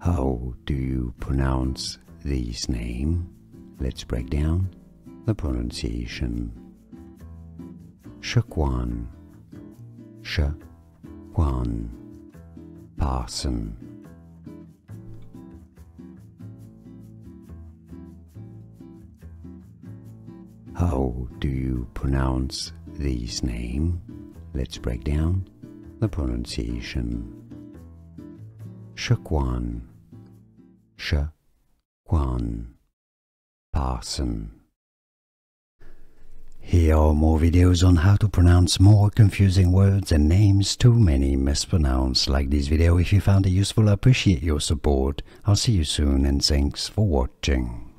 How do you pronounce this name? Let's break down the pronunciation. Shaquan, Shaquan Parson. How do you pronounce this name? Let's break down the pronunciation. Shaquan, Shaquan Parson. Here are more videos on how to pronounce more confusing words and names too many mispronounced. Like this video if you found it useful. I appreciate your support. I'll see you soon and thanks for watching.